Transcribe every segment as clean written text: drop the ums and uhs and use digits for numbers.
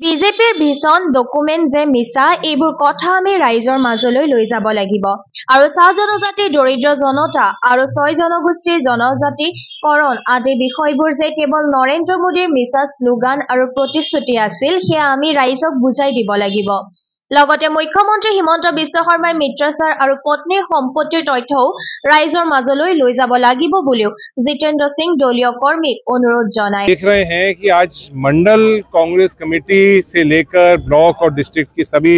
বিজেপিৰ vision document যে মিছা এইবোৰ কথা আমি ৰাইজৰ মাজলৈ লৈ যাব লাগিব আৰু চাহ জনজাতি দৰিদ্ৰ জনতা আৰু ৬ জনগোষ্ঠীৰ জনজাতিকৰণ আদি বিষয়বোৰ যে কেৱল নৰেন্দ্ৰ মোদীৰ মিছা শ্লোগান আৰু প্ৰতিশ্ৰুতি আছিল সেয়া আমি ৰাইজক বুজাই দিব লাগিব। লগতে মুখ্যমন্ত্ৰী হিমন্ত বিশ্ব শৰ্মাৰ মিত্ৰচাৰ আৰু পত্নীৰ সম্পত্তিৰ তথ্যও ৰাইজৰ মাজলৈ লৈ যাব লাগিব বুলিও জিতেন্দ্ৰ সিং দলীয় কৰ্মীক অনুৰোধ জনায়। देख रहे हैं कि आज मंडल कांग्रेस कमेटी से लेकर ब्लॉक और डिस्ट्रिक्ट की सभी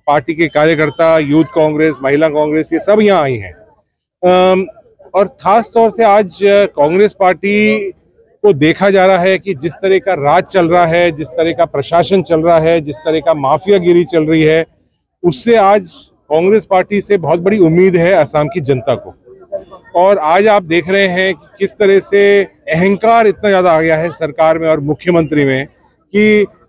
पार्टी के कार्यकर्ता, यूथ कांग्रेस, महिला कांग्रेस, ये सब यहाँ आई हैं और खास तौर से आज कांग्रेस पार्टी को देखा जा रहा है कि जिस तरह का राज चल रहा है, जिस तरह का प्रशासन चल रहा है, जिस तरह का माफियागिरी चल रही है, उससे आज कांग्रेस पार्टी से बहुत बड़ी उम्मीद है असम की जनता को। और आज आप देख रहे हैं कि किस तरह से अहंकार इतना ज़्यादा आ गया है सरकार में और मुख्यमंत्री में कि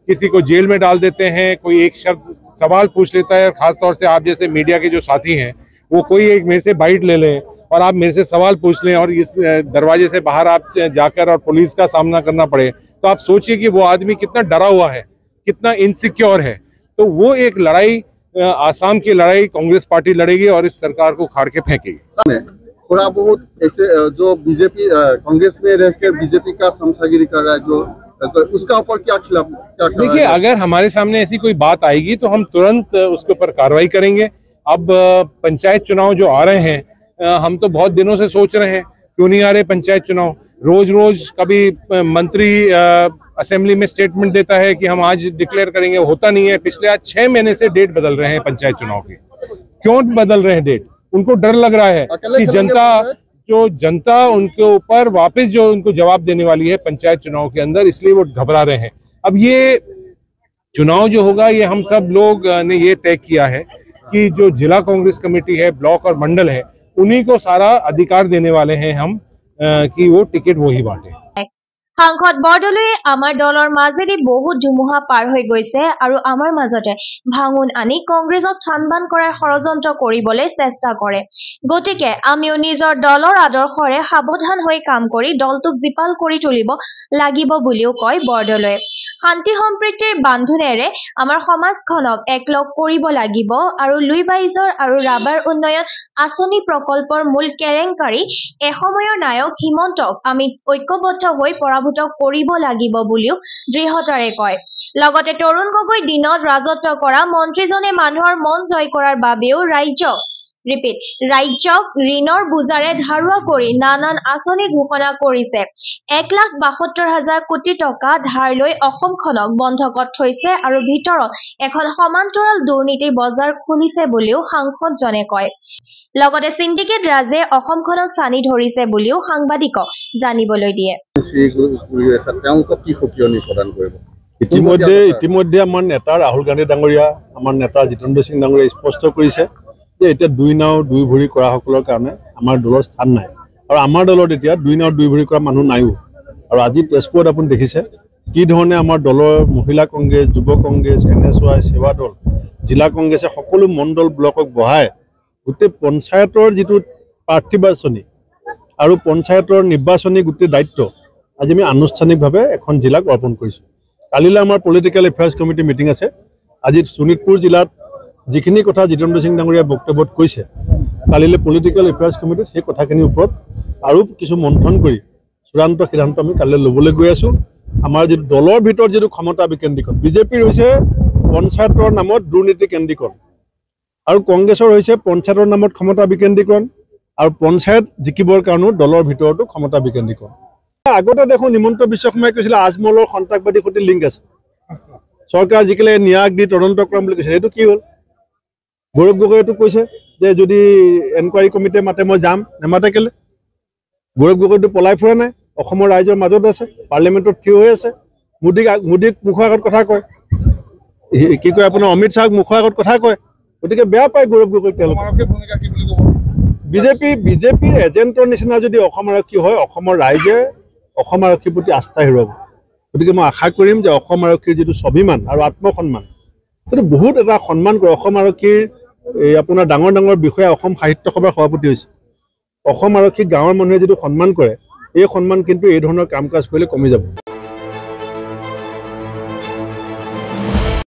किसी को जेल में डाल देते हैं, कोई एक शब्द सवाल पूछ लेता है। और ख़ास तौर से आप जैसे मीडिया के जो साथी हैं वो कोई एक मेरे से बाइट ले लें और आप मेरे से सवाल पूछ लें और इस दरवाजे से बाहर आप जाकर और पुलिस का सामना करना पड़े, तो आप सोचिए कि वो आदमी कितना डरा हुआ है, कितना इनसिक्योर है। तो वो एक लड़ाई, आसाम की लड़ाई कांग्रेस पार्टी लड़ेगी और इस सरकार को उखाड़ के फेंकेगी। थोड़ा बहुत ऐसे जो बीजेपी कांग्रेस में रहकर बीजेपी का समसागिरी कर रहा है, जो उसका ऊपर क्या खिलाफ क्या देखिए, अगर हमारे सामने ऐसी कोई बात आएगी तो हम तुरंत उसके ऊपर कार्रवाई करेंगे। अब पंचायत चुनाव जो आ रहे हैं, हम तो बहुत दिनों से सोच रहे हैं क्यों नहीं आ रहे पंचायत चुनाव। रोज रोज कभी मंत्री असेंबली में स्टेटमेंट देता है कि हम आज डिक्लेयर करेंगे, होता नहीं है। पिछले आज 6 महीने से डेट बदल रहे हैं पंचायत चुनाव की। क्यों बदल रहे हैं डेट? उनको डर लग रहा है कि जनता उनके ऊपर वापस जो उनको जवाब देने वाली है पंचायत चुनाव के अंदर, इसलिए वो घबरा रहे हैं। अब ये चुनाव जो होगा, ये हम सब लोग ने ये तय किया है कि जो जिला कांग्रेस कमेटी है, ब्लॉक और मंडल है, उन्हीं को सारा अधिकार देने वाले हैं हम कि वो टिकट वही बांटे। সাংসদ বৰদলৈয়ে আমাৰ দলৰ মাজেদি বহুত ধুমুহা পাৰ হৈ গৈছে আৰু আমাৰ মাজতে ভাঙুন আনি কংগ্ৰেছক থানবান কৰাৰ ষড়যন্ত্ৰ কৰিবলৈ চেষ্টা কৰে। গতিকে আমিও নিজৰ দলৰ আদৰ্শৰে সাৱধান হৈ কাম কৰি দলটোক জীপাল কৰি তুলিব লাগিব বুলিও কয় বৰদলৈয়ে। শান্তি সম্প্ৰীতিৰ বান্ধোনেৰে আমাৰ সমাজখনক একলগ কৰিব লাগিব আৰু লুইবাইজৰ আৰু ৰাবাৰ উন্নয়ন আঁচনি প্ৰকল্পৰ মূল কেলেংকাৰী এসময়ৰ নায়ক হিমন্তক আমি ঐক্যবদ্ধ হৈ কৰিব লাগিব বুলিও দৃঢ়তাৰে কয়। লগতে তৰুণ গগৈ দিনত ৰাজত্ব কৰা মন্ত্ৰীজনে মানুহৰ মন জয় কৰাৰ বাবেও ৰাজ্যক ঋণৰ বোজাৰে ধাৰুৱা কৰি নানান আঁচনি ঘোষণা কৰিছে। 1,72,000 কোটি টকা ধাৰ লৈ অসমখনক বন্ধকত থৈছে আৰু ভিতৰত এখন সমান্তৰাল দুৰ্নীতিৰ বজাৰ খুলিছে বুলিও সাংসদজনে কয়। লগতে সিন্ডিকেট ৰাজে অসমখনক চানি ধৰিছে বুলিও সাংবাদিকক জানিবলৈ দিয়ে। ইতিমধ্যে আমাৰ নেতা ৰাহুল গান্ধী ডাঙৰীয়া, আমাৰ নেতা জিতেন্দ্ৰ সিং ডাঙৰীয়া স্পষ্ট কৰিছে যে এতিয়া 2 নাও 2 ভৰি কৰা সকলৰ কাৰণে আমাৰ দলৰ স্থান নাই আৰু আমাৰ দলত এতিয়া 2 নাও 2 ভৰি কৰা মানুহ নাইও। আৰু আজি তেজপুৰত আপুনি দেখিছে কি ধৰণে আমাৰ দলৰ মহিলা কংগ্ৰেছ, যুৱ কংগ্ৰেছ, NSY, সেৱা দল, জিলা কংগ্ৰেছে সকলো মণ্ডল ব্লকক বহাই গোটেই পঞ্চায়তৰ যিটো প্ৰাৰ্থী বাছনি আৰু পঞ্চায়তৰ নিৰ্বাচনী গোটেই দায়িত্ব আজি আমি আনুষ্ঠানিকভাৱে এখন জিলাক অৰ্পণ কৰিছোঁ। কালিলৈ আমাৰ পলিটিকেল এফেয়াৰ্ছ কমিটি মিটিং আছে। আজি শোণিতপুৰ জিলাত যিখিনি কথা জিতেন্দ্ৰ সিং ডাঙৰীয়া বক্তব্যত কৈছে, কালিলৈ পলিটিকেল এফেয়াৰ্ছ কমিটিত সেই কথাখিনিৰ ওপৰত আৰু কিছু মন্থন কৰি চূড়ান্ত সিদ্ধান্ত আমি কালিলৈ ল'বলৈ গৈ আছোঁ। আমাৰ যিটো দলৰ ভিতৰত যিটো ক্ষমতা বিকেন্দ্ৰীকৰণ, বিজেপিৰ হৈছে পঞ্চায়তৰ নামত দুৰ্নীতি কেন্দ্ৰীকৰণ আৰু কংগ্ৰেছৰ হৈছে পঞ্চায়তৰ নামত ক্ষমতা বিকেন্দ্ৰীকৰণ আৰু পঞ্চায়ত জিকিবৰ কাৰণেও দলৰ ভিতৰতো ক্ষমতা বিকেন্দ্ৰীকৰণ। আগতে দেখোন হিমন্ত বিশ্ব শৰ্মাই কৈছিলে আজমলৰ সন্ত্ৰাসবাদীৰ সৈতে লিংক আছে, চৰকাৰ জিকিলে ন্যায় দি তদন্ত কৰাম বুলি কৈছে। এইটো কি হ'ল? গৌৰৱ গগৈয়েতো কৈছে যে যদি এনকুৱাৰী কমিটিয়ে মাতে মই যাম, নেমাতে কেলে? গৌৰৱ গগৈটো পলাই ফুৰা নাই, অসমৰ ৰাইজৰ মাজত আছে, পাৰ্লিমেণ্টত থিয় হৈ আছে। মোদীক মুখৰ আগত কথা কয়, কি কয় আপোনাৰ অমিত শ্বাহক মুখৰ আগত কথা কয়। গতিকে বেয়া পায় গৌৰৱ গগৈক তেওঁলোকে। বিজেপিৰ এজেণ্টৰ নিচিনা যদি অসম আৰক্ষী হয়, অসমৰ ৰাইজে অসম আৰক্ষীৰ প্ৰতি আস্থা হেৰুৱাব। গতিকে মই আশা কৰিম যে অসম আৰক্ষীৰ যিটো স্বাভিমান আৰু আত্মসন্মান, সেইটো বহুত এটা সন্মান কৰে। অসম আৰক্ষীৰ আপোনাৰ ডাঙৰ ডাঙৰ বিষয়া অসম সাহিত্য সভাৰ সভাপতি হৈছে। অসম আৰক্ষীক গাঁৱৰ মানুহে যিটো সন্মান কৰে, এই সন্মান কিন্তু এই ধৰণৰ কাম কাজ কৰিলে কমি যাব।